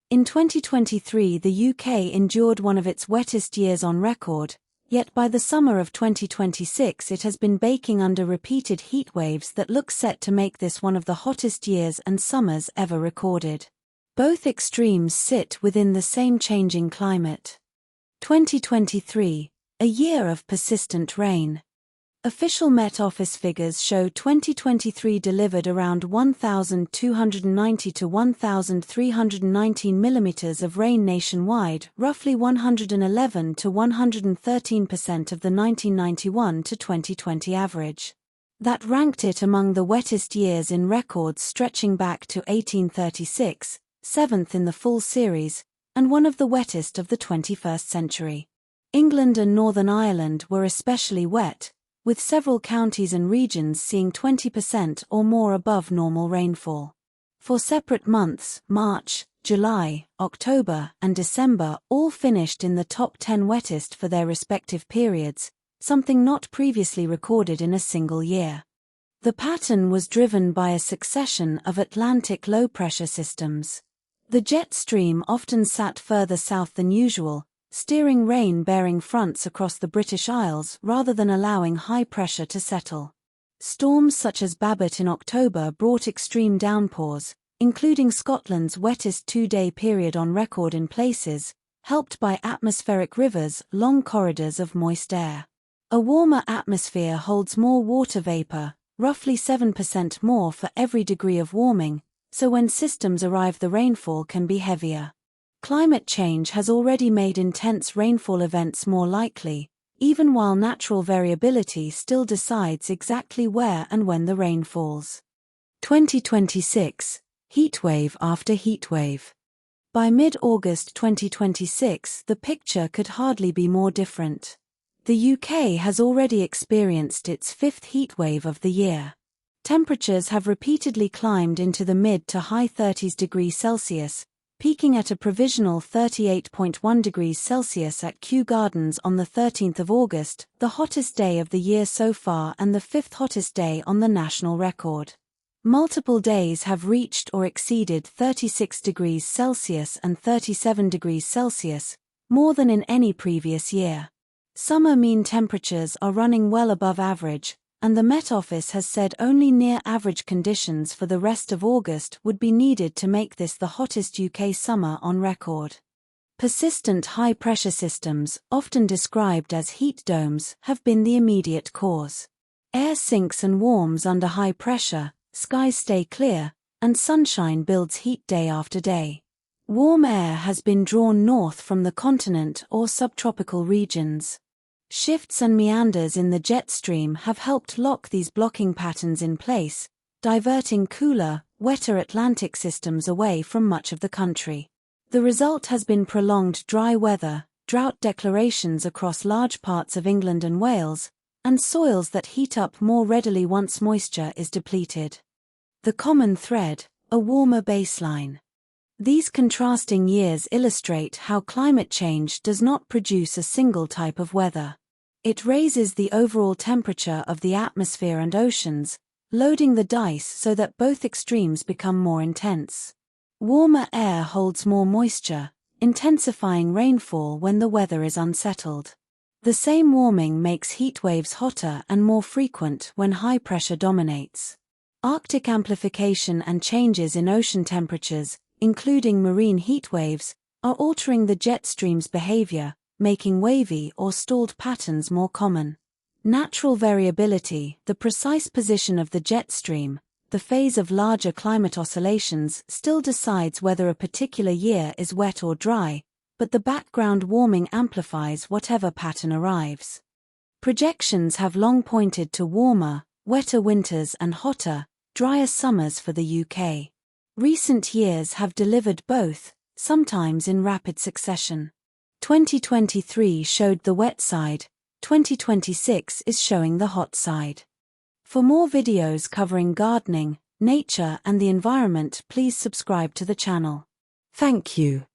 In 2023, the UK endured one of its wettest years on record, yet by the summer of 2026 it has been baking under repeated heatwaves that look set to make this one of the hottest years and summers ever recorded. Both extremes sit within the same changing climate. 2023, a year of persistent rain. Official Met Office figures show 2023 delivered around 1,290 to 1,319 millimeters of rain nationwide, roughly 111 to 113% of the 1991 to 2020 average. That ranked it among the wettest years in records stretching back to 1836, seventh in the full series, and one of the wettest of the 21st century. England and Northern Ireland were especially wet, with several counties and regions seeing 20% or more above normal rainfall. For separate months, March, July, October, and December all finished in the top 10 wettest for their respective periods, something not previously recorded in a single year. The pattern was driven by a succession of Atlantic low-pressure systems. The jet stream often sat further south than usual, steering rain-bearing fronts across the British Isles rather than allowing high pressure to settle. Storms such as Babbitt in October brought extreme downpours, including Scotland's wettest two-day period on record in places, helped by atmospheric rivers, long corridors of moist air. A warmer atmosphere holds more water vapor, roughly 7% more for every degree of warming, so when systems arrive the rainfall can be heavier. Climate change has already made intense rainfall events more likely, even while natural variability still decides exactly where and when the rain falls. 2026, heatwave after heatwave. By mid-August 2026, the picture could hardly be more different. The UK has already experienced its fifth heatwave of the year. Temperatures have repeatedly climbed into the mid to high 30s degrees Celsius, peaking at a provisional 38.1 degrees Celsius at Kew Gardens on the 13th of August, the hottest day of the year so far and the fifth hottest day on the national record. Multiple days have reached or exceeded 36 degrees Celsius and 37 degrees Celsius, more than in any previous year. Summer mean temperatures are running well above average, and the Met Office has said only near-average conditions for the rest of August would be needed to make this the hottest UK summer on record. Persistent high-pressure systems, often described as heat domes, have been the immediate cause. Air sinks and warms under high pressure, skies stay clear, and sunshine builds heat day after day. Warm air has been drawn north from the continent or subtropical regions. Shifts and meanders in the jet stream have helped lock these blocking patterns in place, diverting cooler, wetter Atlantic systems away from much of the country. The result has been prolonged dry weather, drought declarations across large parts of England and Wales, and soils that heat up more readily once moisture is depleted. The common thread, a warmer baseline. These contrasting years illustrate how climate change does not produce a single type of weather. It raises the overall temperature of the atmosphere and oceans, loading the dice so that both extremes become more intense. Warmer air holds more moisture, intensifying rainfall when the weather is unsettled. The same warming makes heat waves hotter and more frequent when high pressure dominates. Arctic amplification and changes in ocean temperatures, including marine heat waves, are altering the jet stream's behavior, making wavy or stalled patterns more common. Natural variability, the precise position of the jet stream, the phase of larger climate oscillations, still decides whether a particular year is wet or dry, but the background warming amplifies whatever pattern arrives. Projections have long pointed to warmer, wetter winters and hotter, drier summers for the UK. Recent years have delivered both, sometimes in rapid succession. 2023 showed the wet side, 2026 is showing the hot side. For more videos covering gardening, nature and the environment, please subscribe to the channel. Thank you.